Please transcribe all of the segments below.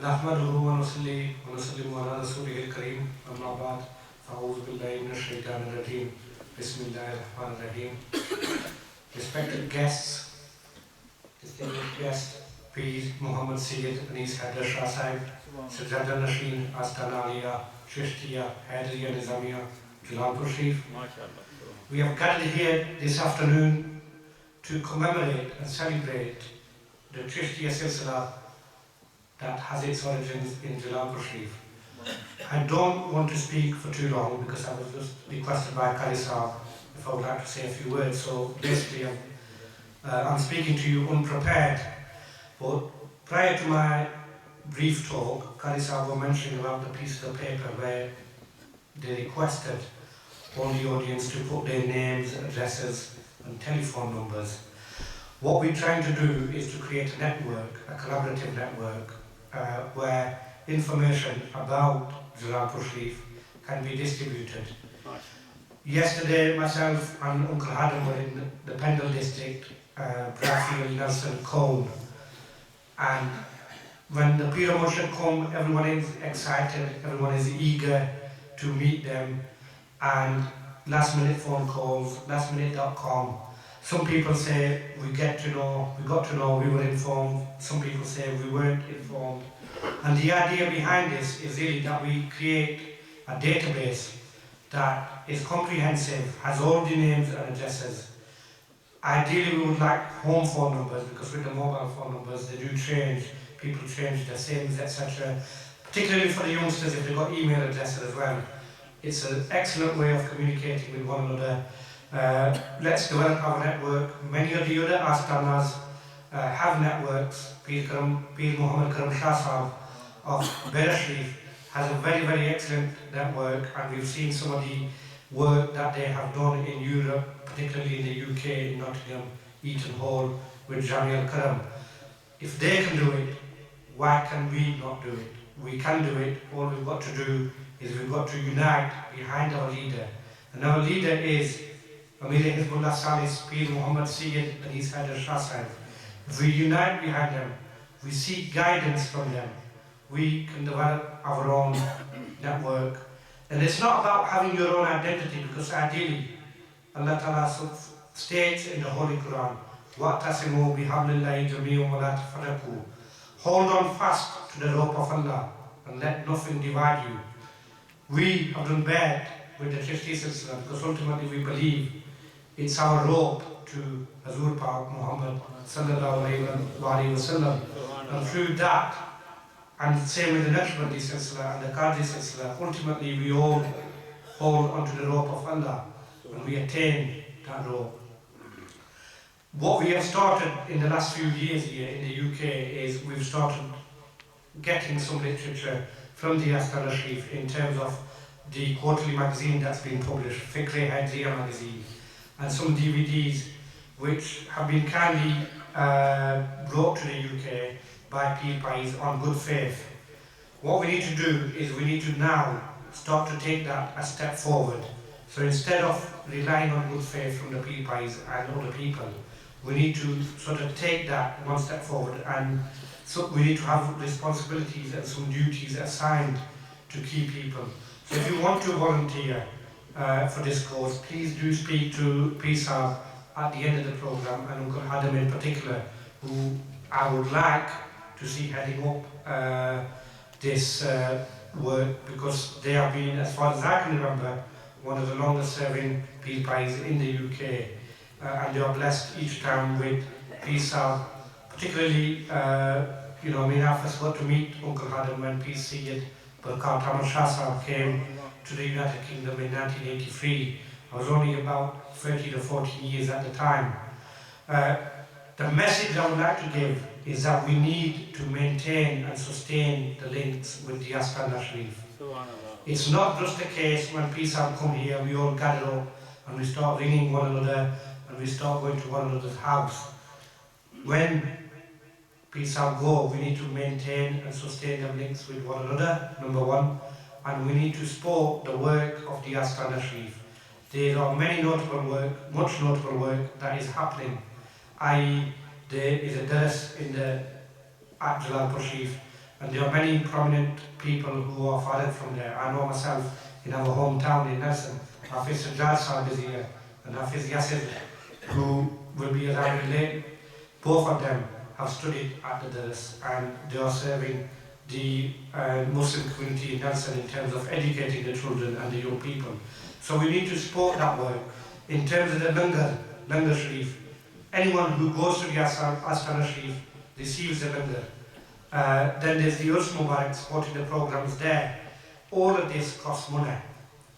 नहमदुहु व नुसल्ली व नुसल्लिमु अला रसूलिहिल करीम अम्मा बाद फ़अऊज़ु बिल्लाहि मिनश शैतानिर रजीम बिस्मिल्लाहिर रहमानिर रहीम. Respected guests, distinguished guests, Pir Muhammad Sayyid Anis Haidar Shah Sahib, Sajjada Nashin, Astana Shishtiya, Haidariya Nizamiya, Jalalpur Sharif. We have gathered here this afternoon to commemorate and celebrate the Shishtiya Silsila that has its origins in Jalalpur Sharif. I don't want to speak for too long because I was just requested by Qari Sahib if I would like to say a few words. So basically I'm speaking to you unprepared. But prior to my brief talk, Qari Sahib were mentioning about the piece of paper where they requested all the audience to put their names, addresses and telephone numbers. What we're trying to do is to create a network, a collaborative network, where information about Jalalpur Sharif can be distributed. Yesterday, myself and Uncle Adam were in the Pendle district, Bradfield, Nelson, Cone, and when the Pir Murshid come, everyone is excited, everyone is eager to meet them, and last minute phone calls, lastminute.com. Some people say we got to know, we were informed. Some people say we weren't informed. And the idea behind this is really that we create a database that is comprehensive, has all the names and addresses. Ideally we would like home phone numbers because with the mobile phone numbers they do change, people change their SIMs, etc. Particularly for the youngsters if they've got email addresses as well. It's an excellent way of communicating with one another. Let's develop our network. Many of the other Astanas have networks. Pir Muhammad Karam Shah Sahib of Pir Syed has a very, very excellent network, and we've seen some of the work that they have done in Europe, particularly in the UK, in Nottingham, Eaton Hall, with Jamil Karam. If they can do it, why can we not do it? We can do it. All we've got to do is we've got to unite behind our leader. And our leader is Amir Hizbullah Salis, Pir Muhammad Sayyid Anis Haidar Shah Sahib. If we unite behind them, we seek guidance from them, we can develop our own network. And it's not about having your own identity, because ideally, Allah Ta'ala states in the Holy Quran, وَأَعْتَصِمُوا بِحَبْلِ اللَّهِ جَمِيعًا وَلَا تَفَرَّقُوا. Hold on fast to the rope of Allah and let nothing divide you. We have done bad with the Shishti Silsila because ultimately we believe it's our rope to Hazur Pak Muhammad Sallallahu Alaihi Wasallam. And through that, and same with the Naqshbandi Silsila and the Qadri Silsila, ultimately we all hold onto the rope of Allah and we attain that rope. What we have started in the last few years here in the UK is we've started getting some literature from the Astana Sharif in terms of the quarterly magazine that's been published, Fikre Haidriya magazine, and some DVDs which have been kindly brought to the UK by PPIs on good faith. What we need to do is we need to now start to take that a step forward. So instead of relying on good faith from the PPIs and other people, we need to sort of take that one step forward, and so we need to have responsibilities and some duties assigned to key people. So if you want to volunteer for this cause, please do speak to Pir Syed at the end of the programme, and Uncle Adam in particular, who I would like to see heading up this work, because they have been, as far as I can remember, one of the longest serving PPIs in the UK, and they are blessed each time with Pir Syed. Particularly, I first got to meet Uncle Adam when Pir Syed Hazrat Shah Sahib came to the United Kingdom in 1983. I was only about 30 to 40 years at the time. The message I would like to give is that we need to maintain and sustain the links with the Astana Sharif. It's not just a case when Pir Syed come here, we all gather up and we start ringing one another and we start going to one another's house. When Pir Syed go, we need to maintain and sustain the links with one another, number one, and we need to support the work of the Astana Sharif. There are much notable work that is happening, i.e. there is a dars in the at Jalalpur Sharif, And there are many prominent people who are farther from there. I know myself in our hometown in Nelson, Hafiz Haidar Shah Sahib is here, and Hafiz Yasir, who will be arriving late. Both of them have studied at the Dars, and they are serving the Muslim community in Nelson in terms of educating the children and the young people. So we need to support that work. In terms of the Langar Sharif, anyone who goes to the Astana Sharif receives the Langar. Then there's the Urs Mubarak supporting the programs there. All of this costs money.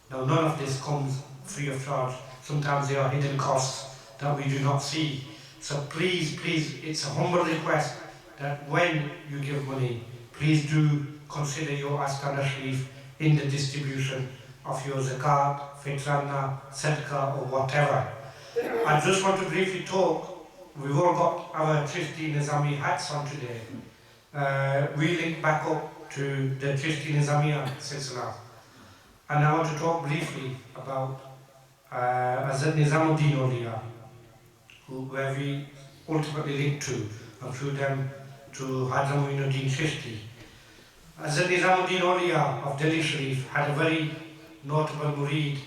Now none of this comes free of charge. Sometimes there are hidden costs that we do not see. So please, it's a humble request that when you give money, please do consider your Astana Sharif in the distribution of your zakat, fitrana, sadaqah or whatever. I just want to briefly talk. We've all got our Trishti Nizami hats on today. We link back up to the Trishti Nizamiya silsila. And I want to talk briefly about Hazrat Nizamuddin Awliya, where we ultimately link to, and through them to Haidar Muinuddin Chishti. Hazrat Nizamuddin Awliya of Delhi Sharif had a very notable murid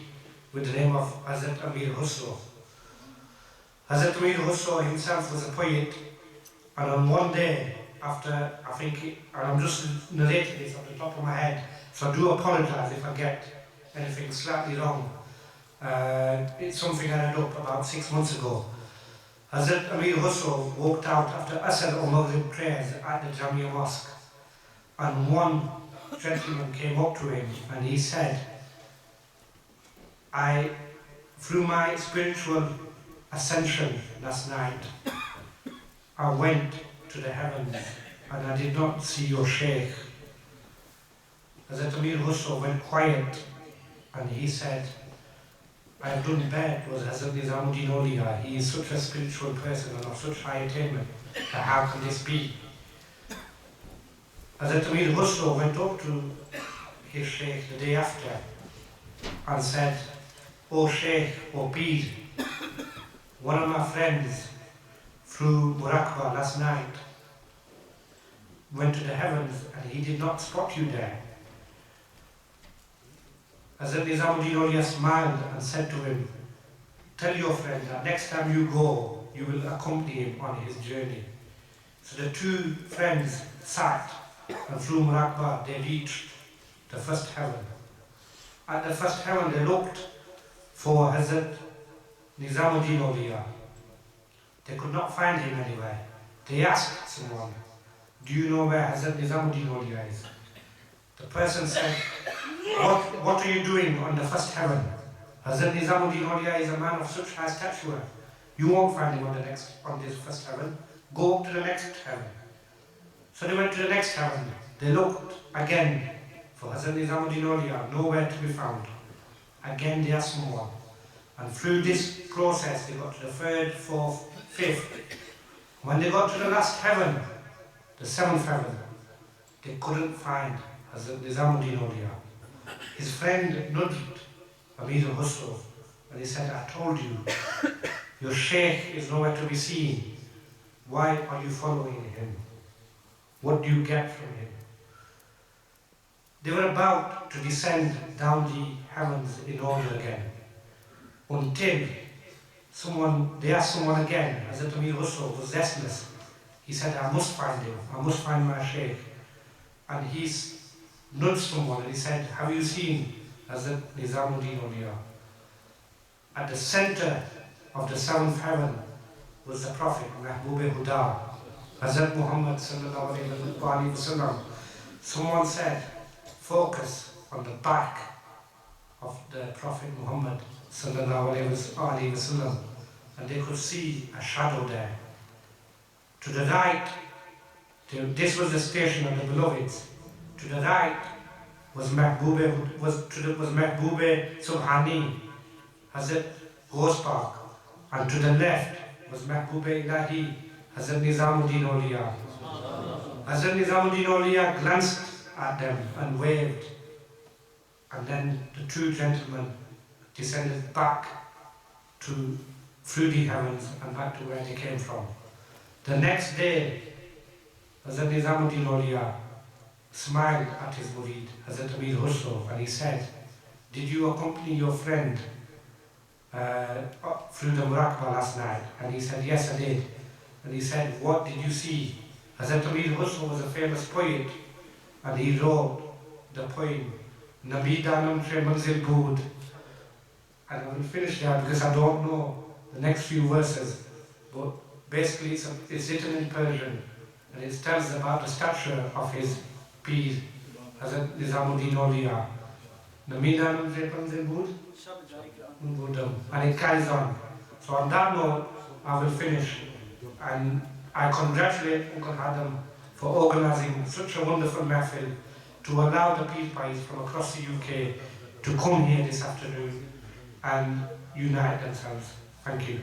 with the name of Hazrat Amir Khusro. Hazrat Amir Khusro himself was a poet, and on one day, after, and I'm just narrating this off the top of my head, so I do apologise if I get anything slightly wrong. It's something I read up about 6 months ago. Hazrat Amir Khusro walked out after Asr or Maghrib prayers at the Jamia Mosque, and one gentleman came up to him and he said, through my spiritual ascension last night, I went to the heavens and I did not see your Shaykh. Hazrat Amir Khusro went quiet and he said, I have done bad with Hazrat Nizamuddin Awliya. He is such a spiritual person and of such high attainment, that how can this be? Hazrat Amir Khusro went up to his Shaykh the day after and said, O Shaykh, O Pir, one of my friends through Mubarak last night went to the heavens and he did not spot you there. Hazrat Nizamuddin Awliya smiled and said to him, tell your friend that next time you go, you will accompany him on his journey. So the two friends sat, and through Mubarak they reached the first heaven. At the first heaven they looked for Hazrat Nizamuddin Awliya. They could not find him anywhere. They asked someone, do you know where Hazrat Nizamuddin Awliya is? The person said, what are you doing on the first heaven? Hazrat Nizamuddin Awliya is a man of such high stature. You won't find him on this first heaven. Go up to the next heaven. So they went to the next heaven. They looked again for Hazrat Nizamuddin Awliya, nowhere to be found. Again they asked someone. And through this process they got to the third, fourth, fifth. When they got to the last heaven, the seventh heaven, they couldn't find Hazrat Nizamuddin Awliya. His friend nudged Amir Khusro and he said, I told you, your Shaykh is nowhere to be seen. Why are you following him? What do you get from him? They were about to descend down the heavens in order again, until they asked someone again. Hazrat Amir Khusro was restless. He said, I must find him, I must find my Shaykh. And he nudged someone and he said, have you seen Hazrat Nizamuddin Awliya? At the center of the seventh heaven was the Prophet, Mahbub Huda, Hazrat Muhammad sallallahu alayhi wa sallam. Someone said, focus on the back of the Prophet Muhammad sallallahu alayhi wa sallam, and they could see a shadow there. To the right, this was the station of the beloveds. To the right was Mahbub Subhani, Hazrat Ghosh Pak, and to the left was Mahbub Ilahi, Hazrat Nizamuddin Awliya. Hazrat Nizamuddin Awliya glanced at them and waved, and then the two gentlemen descended back through the heavens and back to where they came from. The next day, Hazrat Nizamuddin Awliya smiled at his murid, Hazrat Amir Husro, and he said, "Did you accompany your friend through the Mubarak last night?" And he said, "Yes, I did." And he said, "What did you see?" Hazrat Amir Husro was a famous poet, and he wrote the poem, Nabi Danam Tre Manzil Bood. And I will finish there because I don't know the next few verses, but basically it's written in Persian, and it tells about the stature of his Pir, Hazrat Nizamuddin Awliya. Nabi Danam Tre Manzil Bood, and it carries on. So on that note, I will finish, and I congratulate Uncle Adam for organising such a wonderful mahfil to allow the Pir Pais from across the UK to come here this afternoon and unite themselves. Thank you.